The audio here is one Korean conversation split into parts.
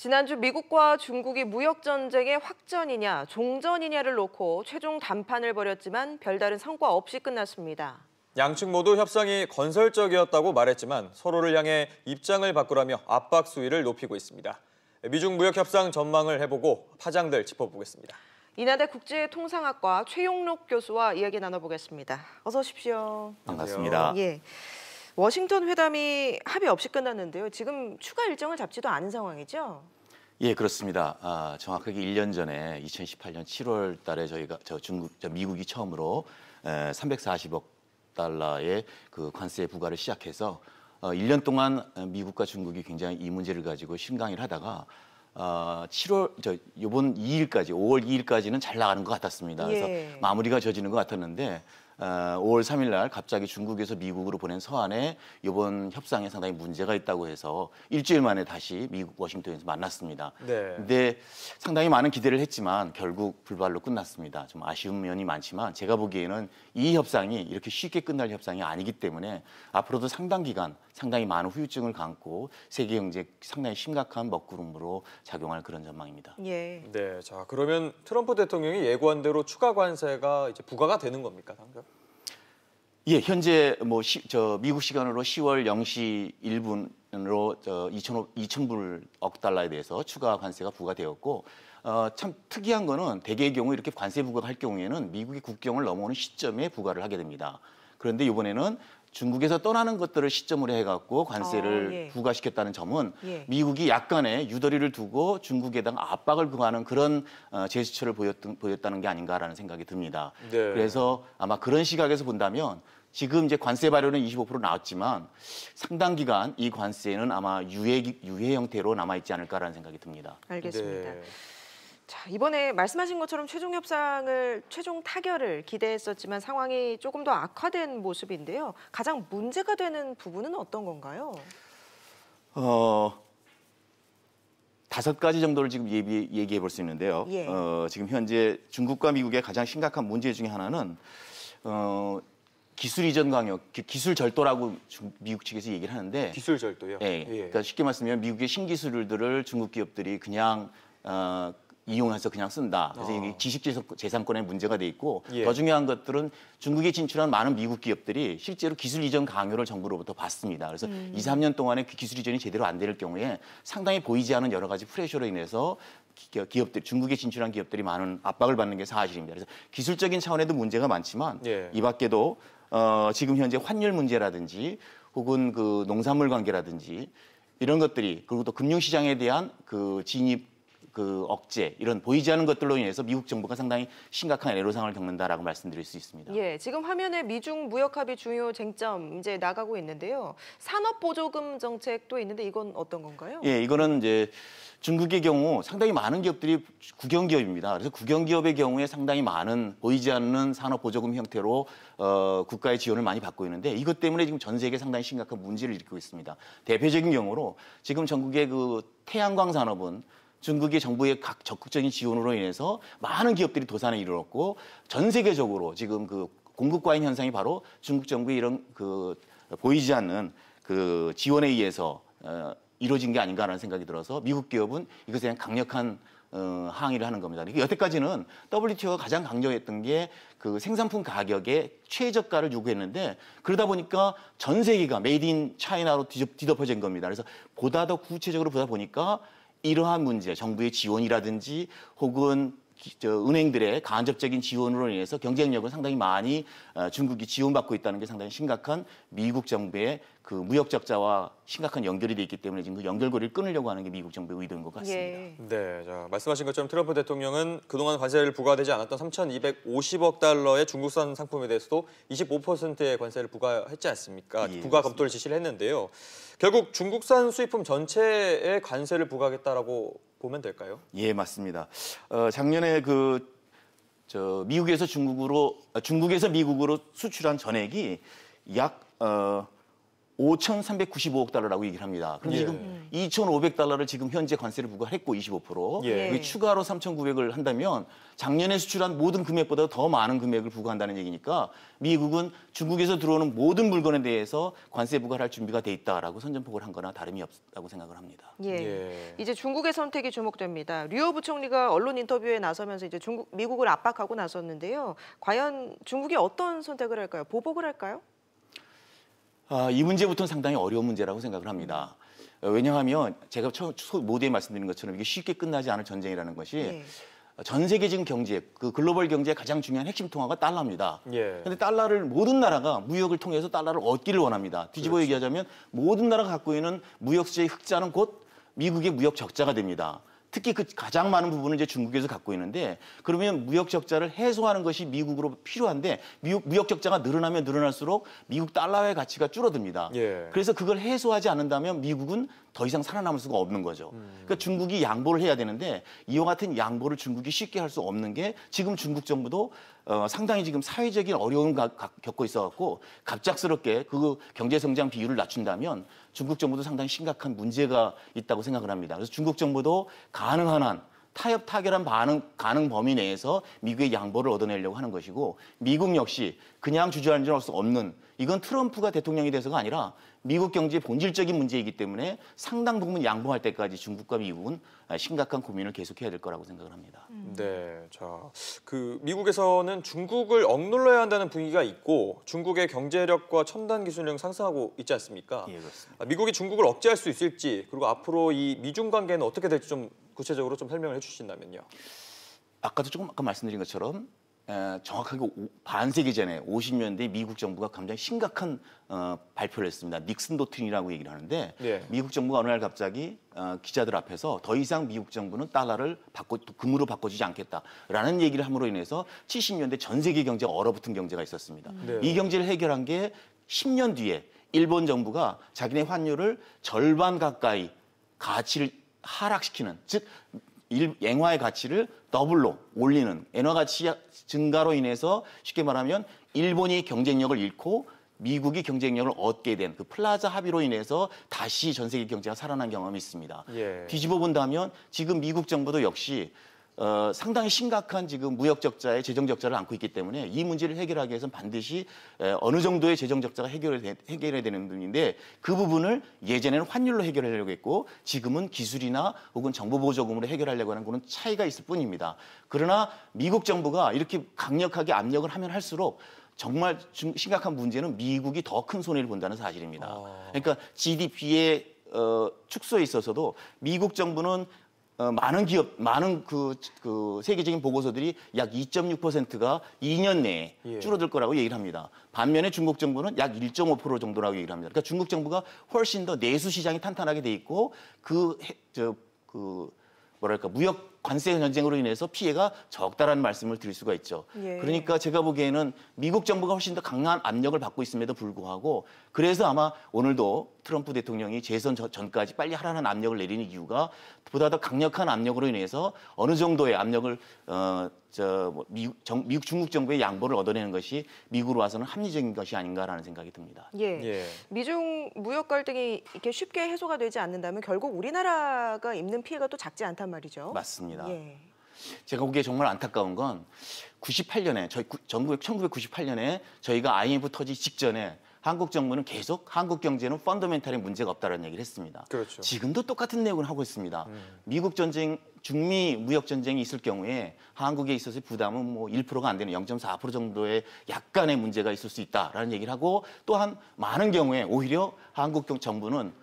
지난주 미국과 중국이 무역 전쟁의 확전이냐 종전이냐를 놓고 최종 담판을 벌였지만 별다른 성과 없이 끝났습니다. 양측 모두 협상이 건설적이었다고 말했지만 서로를 향해 입장을 바꾸라며 압박 수위를 높이고 있습니다. 미중 무역 협상 전망을 해보고 파장들 짚어보겠습니다. 인하대 국제통상학과 최용록 교수와 이야기 나눠보겠습니다. 어서 오십시오. 반갑습니다. 예. 워싱턴 회담이 합의 없이 끝났는데요. 지금 추가 일정을 잡지도 않은 상황이죠? 예, 그렇습니다. 정확하게 1년 전에 2018년 7월 달에 미국이 처음으로 340억 달러의 그 관세 부과를 시작해서 1년 동안 미국과 중국이 굉장히 이 문제를 가지고 심강을 하다가 이번 2일까지, 5월 2일까지는 잘 나가는 것 같았습니다. 그래서 예. 마무리가 져지는 것 같았는데 5월 3일 날 갑자기 중국에서 미국으로 보낸 서한에 이번 협상에 상당히 문제가 있다고 해서 일주일 만에 다시 미국 워싱턴에서 만났습니다. 네. 근데 상당히 많은 기대를 했지만 결국 불발로 끝났습니다. 좀 아쉬운 면이 많지만 제가 보기에는 이 협상이 이렇게 쉽게 끝날 협상이 아니기 때문에 앞으로도 상당 기간 상당히 많은 후유증을 감고 세계 경제에 상당히 심각한 먹구름으로 작용할 그런 전망입니다. 예. 네, 자 그러면 트럼프 대통령이 예고한 대로 추가 관세가 이제 부과가 되는 겁니까, 당장? 예, 현재 미국 시간으로 10월 0시 1분으로 2,000불억 달러에 대해서 추가 관세가 부과되었고 참 특이한 거는 대개의 경우 이렇게 관세 부과할 경우에는 미국의 국경을 넘어오는 시점에 부과를 하게 됩니다. 그런데 이번에는 중국에서 떠나는 것들을 시점으로 해갖고 관세를 예. 부과시켰다는 점은 예. 미국이 약간의 유도리를 두고 중국에다가 압박을 가하는 그런 제스처를 보였다는 게 아닌가라는 생각이 듭니다. 네. 그래서 아마 그런 시각에서 본다면 지금 이제 관세 발효는 25% 나왔지만 상당 기간 이 관세는 아마 유예 형태로 남아있지 않을까라는 생각이 듭니다. 알겠습니다. 네. 자, 이번에 말씀하신 것처럼 최종 타결을 기대했었지만 상황이 조금 더 악화된 모습인데요. 가장 문제가 되는 부분은 어떤 건가요? 5가지 정도를 지금 얘기해 볼 수 있는데요. 예. 지금 현재 중국과 미국의 가장 심각한 문제 중에 하나는 기술 이전 강요, 기술 절도라고 미국 측에서 얘기를 하는데 기술 절도요? 예. 그러니까 쉽게 말씀드리면 미국의 신기술들을 중국 기업들이 그냥 이용해서 그냥 쓴다. 그래서 이게 지식재산권에 문제가 돼 있고 예. 더 중요한 것들은 중국에 진출한 많은 미국 기업들이 실제로 기술 이전 강요를 정부로부터 받습니다. 그래서 2, 3년 동안에 그 기술 이전이 제대로 안 될 경우에 상당히 보이지 않은 여러 가지 프레셔로 인해서 중국에 진출한 기업들이 많은 압박을 받는 게 사실입니다. 그래서 기술적인 차원에도 문제가 많지만 예. 이 밖에도 지금 현재 환율 문제라든지 혹은 그 농산물 관계라든지 이런 것들이 그리고 또 금융시장에 대한 그 진입 억제 이런 보이지 않는 것들로 인해서 미국 정부가 상당히 심각한 애로사항을 겪는다라고 말씀드릴 수 있습니다. 예, 지금 화면에 미중 무역 합의 중요 쟁점 이제 나가고 있는데요. 산업보조금 정책도 있는데 이건 어떤 건가요? 예, 이거는 이제 중국의 경우 상당히 많은 기업들이 국영기업입니다. 그래서 국영기업의 경우에 상당히 많은 보이지 않는 산업보조금 형태로 국가의 지원을 많이 받고 있는데 이것 때문에 지금 전 세계에 상당히 심각한 문제를 일으키고 있습니다. 대표적인 경우로 지금 전국의 그 태양광 산업은 중국의 정부의 적극적인 지원으로 인해서 많은 기업들이 도산에 이르렀고 전 세계적으로 지금 그 공급 과잉 현상이 바로 중국 정부의 이런 그 보이지 않는 그 지원에 의해서 이루어진 게 아닌가라는 생각이 들어서 미국 기업은 이것에 대한 강력한 항의를 하는 겁니다. 여태까지는 WTO가 가장 강조했던 게 그 생산품 가격의 최저가를 요구했는데 그러다 보니까 전 세계가 메이드 인 차이나로 뒤덮어진 겁니다. 그래서 보다 더 구체적으로 보다 보니까 이러한 문제, 정부의 지원이라든지 혹은 은행들의 간접적인 지원으로 인해서 경쟁력을 상당히 많이 중국이 지원받고 있다는 게 상당히 심각한 미국 정부의 그 무역 적자와 심각한 연결이 돼 있기 때문에 지금 그 연결고리를 끊으려고 하는 게 미국 정부의 의도인 것 같습니다. 예. 네, 자 말씀하신 것처럼 트럼프 대통령은 그동안 관세를 부과되지 않았던 3,250억 달러의 중국산 상품에 대해서도 25%의 관세를 부과했지 않습니까? 예, 부과 검토를 지시를 했는데요. 결국 중국산 수입품 전체에 관세를 부과하겠다라고 보면 될까요? 예, 맞습니다. 작년에 미국에서 미국으로 수출한 전액이 약 5,395억 달러라고 얘기를 합니다. 그런데 예. 지금 2,500달러를 지금 현재 관세를 부과했고 25%. 예. 여기 추가로 3,900을 한다면 작년에 수출한 모든 금액보다 더 많은 금액을 부과한다는 얘기니까 미국은 중국에서 들어오는 모든 물건에 대해서 관세 부과를 할 준비가 돼 있다라고 선전포고를 한 거나 다름이 없다고 생각을 합니다. 예. 예. 이제 중국의 선택이 주목됩니다. 류호 부총리가 언론 인터뷰에 나서면서 이제 미국을 압박하고 나섰는데요. 과연 중국이 어떤 선택을 할까요? 보복을 할까요? 이 문제부터는 상당히 어려운 문제라고 생각을 합니다. 왜냐하면 제가 모두에 말씀드린 것처럼 이게 쉽게 끝나지 않을 전쟁이라는 것이 예. 전 세계 지금 경제, 그 글로벌 경제의 가장 중요한 핵심 통화가 달러입니다. 예. 그런데 달러를 모든 나라가 무역을 통해서 달러를 얻기를 원합니다. 뒤집어 그렇죠. 얘기하자면 모든 나라가 갖고 있는 무역 수지의 흑자는 곧 미국의 무역 적자가 됩니다. 특히 그 가장 많은 부분을 이제 중국에서 갖고 있는데 그러면 무역 적자를 해소하는 것이 미국으로 필요한데 무역 적자가 늘어나면 늘어날수록 미국 달러의 가치가 줄어듭니다. 예. 그래서 그걸 해소하지 않는다면 미국은 더 이상 살아남을 수가 없는 거죠. 그러니까 중국이 양보를 해야 되는데 이와 같은 양보를 중국이 쉽게 할 수 없는 게 지금 중국 정부도 상당히 지금 사회적인 어려움을 겪고 있어갖고 갑작스럽게 그 경제 성장 비율을 낮춘다면 중국 정부도 상당히 심각한 문제가 있다고 생각을 합니다. 그래서 중국 정부도 가능한 한 타협 타결한 가능 범위 내에서 미국의 양보를 얻어내려고 하는 것이고 미국 역시 그냥 주저앉을 수 없는 이건 트럼프가 대통령이 돼서가 아니라 미국 경제의 본질적인 문제이기 때문에 상당 부분 양보할 때까지 중국과 미국은 심각한 고민을 계속해야 될 거라고 생각을 합니다. 네, 자, 그 미국에서는 중국을 억눌러야 한다는 분위기가 있고 중국의 경제력과 첨단 기술력 상승하고 있지 않습니까? 예, 그렇습니다. 미국이 중국을 억제할 수 있을지 그리고 앞으로 이 미중 관계는 어떻게 될지 좀 구체적으로 좀 설명을 해주신다면요. 아까 말씀드린 것처럼 정확하게 반세기 전에 50년대 미국 정부가 굉장히 심각한 발표를 했습니다. 닉슨 도트린이라고 얘기를 하는데 예. 미국 정부가 어느 날 갑자기 기자들 앞에서 더 이상 미국 정부는 달러를 금으로 바꿔주지 않겠다라는 얘기를 함으로 인해서 70년대 전 세계 경제가 얼어붙은 경제가 있었습니다. 네. 이 경제를 해결한 게 10년 뒤에 일본 정부가 자기네 환율을 절반 가까이 가치를 하락시키는 즉 엔화의 가치를 더블로 올리는 엔화 가치 증가로 인해서 쉽게 말하면 일본이 경쟁력을 잃고 미국이 경쟁력을 얻게 된 그 플라자 합의로 인해서 다시 전 세계 경제가 살아난 경험이 있습니다. 예. 뒤집어 본다면 지금 미국 정부도 역시 상당히 심각한 지금 무역 적자에 재정 적자를 안고 있기 때문에 이 문제를 해결하기 위해서는 반드시 어느 정도의 재정 적자가 해결해야 되는 분인데 그 부분을 예전에는 환율로 해결하려고 했고 지금은 기술이나 혹은 정보보조금으로 해결하려고 하는 그런 차이가 있을 뿐입니다. 그러나 미국 정부가 이렇게 강력하게 압력을 하면 할수록 정말 심각한 문제는 미국이 더 큰 손해를 본다는 사실입니다. 그러니까 GDP의 축소에 있어서도 미국 정부는 많은 그 세계적인 보고서들이 약 2.6%가 2년 내에 예. 줄어들 거라고 얘기를 합니다. 반면에 중국 정부는 약 1.5% 정도라고 얘기를 합니다. 그러니까 중국 정부가 훨씬 더 내수 시장이 탄탄하게 돼 있고 무역 관세 전쟁으로 인해서 피해가 적다라는 말씀을 드릴 수가 있죠. 예. 그러니까 제가 보기에는 미국 정부가 훨씬 더 강한 압력을 받고 있음에도 불구하고 그래서 아마 오늘도 트럼프 대통령이 재선 전까지 빨리 하라는 압력을 내리는 이유가 보다 더 강력한 압력으로 인해서 어느 정도의 압력을 미국 중국 정부의 양보를 얻어내는 것이 미국으로 와서는 합리적인 것이 아닌가라는 생각이 듭니다. 예. 예. 미중 무역 갈등이 이렇게 쉽게 해소가 되지 않는다면 결국 우리나라가 입는 피해가 또 작지 않단 말이죠. 맞습니다. 예. 제가 보기에 정말 안타까운 건 98년에 1998년에 저희가 IMF 터지기 직전에 한국 정부는 계속 한국 경제는 펀더멘탈에 문제가 없다는 얘기를 했습니다. 그렇죠. 지금도 똑같은 내용을 하고 있습니다. 미국 전쟁, 중미 무역 전쟁이 있을 경우에 한국에 있어서 부담은 뭐 1%가 안 되는 0.4% 정도의 약간의 문제가 있을 수 있다라는 얘기를 하고 또한 많은 경우에 오히려 한국 정부는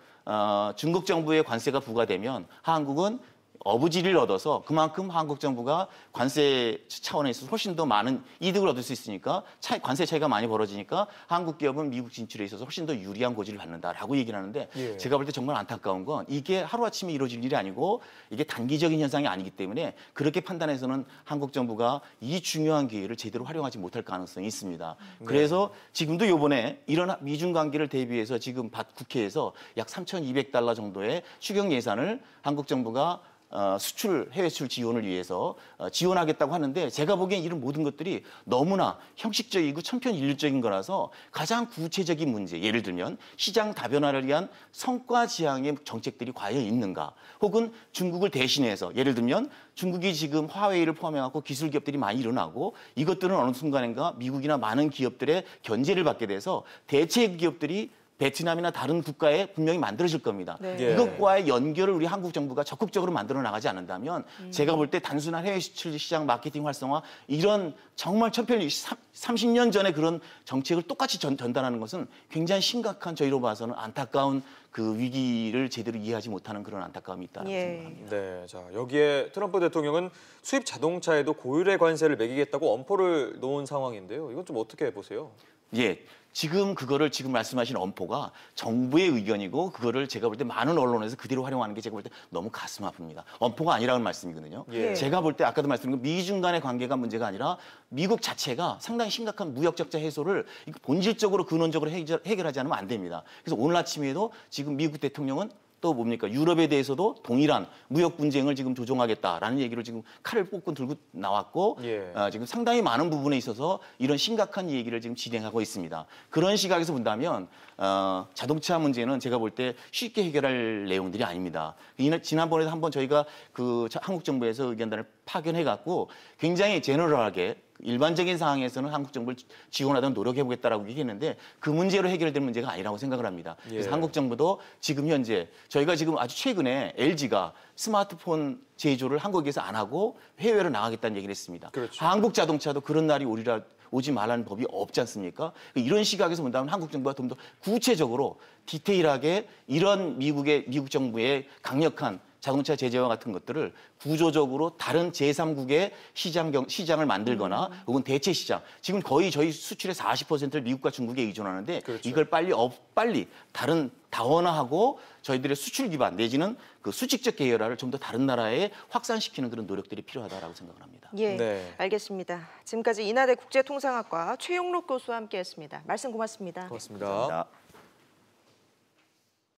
중국 정부의 관세가 부과되면 한국은 어부지리를 얻어서 그만큼 한국 정부가 관세 차원에서 훨씬 더 많은 이득을 얻을 수 있으니까 관세 차이가 많이 벌어지니까 한국 기업은 미국 진출에 있어서 훨씬 더 유리한 고지를 받는다라고 얘기를 하는데 예. 제가 볼 때 정말 안타까운 건 이게 하루아침에 이루어질 일이 아니고 이게 단기적인 현상이 아니기 때문에 그렇게 판단해서는 한국 정부가 이 중요한 기회를 제대로 활용하지 못할 가능성이 있습니다. 그래서 지금도 이번에 이런 미중 관계를 대비해서 지금 국회에서 약 $3,200 정도의 추경 예산을 한국 정부가 수출, 해외 수출 지원을 위해서 지원하겠다고 하는데 제가 보기엔 이런 모든 것들이 너무나 형식적이고 천편일률적인 거라서 가장 구체적인 문제, 예를 들면 시장 다변화를 위한 성과 지향의 정책들이 과연 있는가? 혹은 중국을 대신해서 예를 들면 중국이 지금 화웨이를 포함해갖고 기술 기업들이 많이 일어나고 이것들은 어느 순간인가 미국이나 많은 기업들의 견제를 받게 돼서 대체 기업들이 베트남이나 다른 국가에 분명히 만들어질 겁니다. 네. 예. 이것과의 연결을 우리 한국 정부가 적극적으로 만들어 나가지 않는다면 제가 볼 때 단순한 해외 수출 시장 마케팅 활성화 이런 정말 30년 전에 그런 정책을 똑같이 전달하는 것은 굉장히 심각한 저희로 봐서는 안타까운 그 위기를 제대로 이해하지 못하는 그런 안타까움이 있다는 생각합니다. 네, 자 여기에 트럼프 대통령은 수입 자동차에도 고율의 관세를 매기겠다고 엄포를 놓은 상황인데요. 이건 좀 어떻게 보세요? 예, 지금 그거를 지금 말씀하신 엄포가 정부의 의견이고 그거를 제가 볼 때 많은 언론에서 그대로 활용하는 게 제가 볼 때 너무 가슴 아픕니다. 엄포가 아니라는 말씀이거든요. 예. 제가 볼 때 아까도 말씀드린 미중 간의 관계가 문제가 아니라 미국 자체가 상당히 심각한 무역 적자 해소를 본질적으로 근원적으로 해결하지 않으면 안 됩니다. 그래서 오늘 아침에도 지금 미국 대통령은 또 뭡니까? 유럽에 대해서도 동일한 무역 분쟁을 지금 조정하겠다라는 얘기를 지금 칼을 뽑고 들고 나왔고 예. 지금 상당히 많은 부분에 있어서 이런 심각한 얘기를 지금 진행하고 있습니다. 그런 시각에서 본다면 자동차 문제는 제가 볼 때 쉽게 해결할 내용들이 아닙니다. 지난번에도 한번 저희가 그 한국 정부에서 의견단을 파견해갖고 굉장히 제너럴하게 일반적인 상황에서는 한국 정부를 지원하도록 노력해보겠다라고 얘기했는데 그 문제로 해결될 문제가 아니라고 생각을 합니다. 그래서 예. 한국 정부도 지금 현재 저희가 지금 아주 최근에 LG가 스마트폰 제조를 한국에서 안 하고 해외로 나가겠다는 얘기를 했습니다. 그렇죠. 한국 자동차도 그런 날이 오지 말라는 법이 없지 않습니까? 이런 시각에서 본다면 한국 정부가 좀 더 구체적으로 디테일하게 이런 미국 정부의 강력한 자동차 제재와 같은 것들을 구조적으로 다른 제3국의 시장을 만들거나 혹은 대체 시장. 지금 거의 저희 수출의 40%를 미국과 중국에 의존하는데 그렇죠. 이걸 빨리 다른 다원화하고 저희들의 수출 기반 내지는 그 수직적 계열화를 좀 더 다른 나라에 확산시키는 그런 노력들이 필요하다고 생각을 합니다. 예, 네. 알겠습니다. 지금까지 인하대 국제통상학과 최용록 교수와 함께했습니다. 말씀 고맙습니다. 고맙습니다. 감사합니다.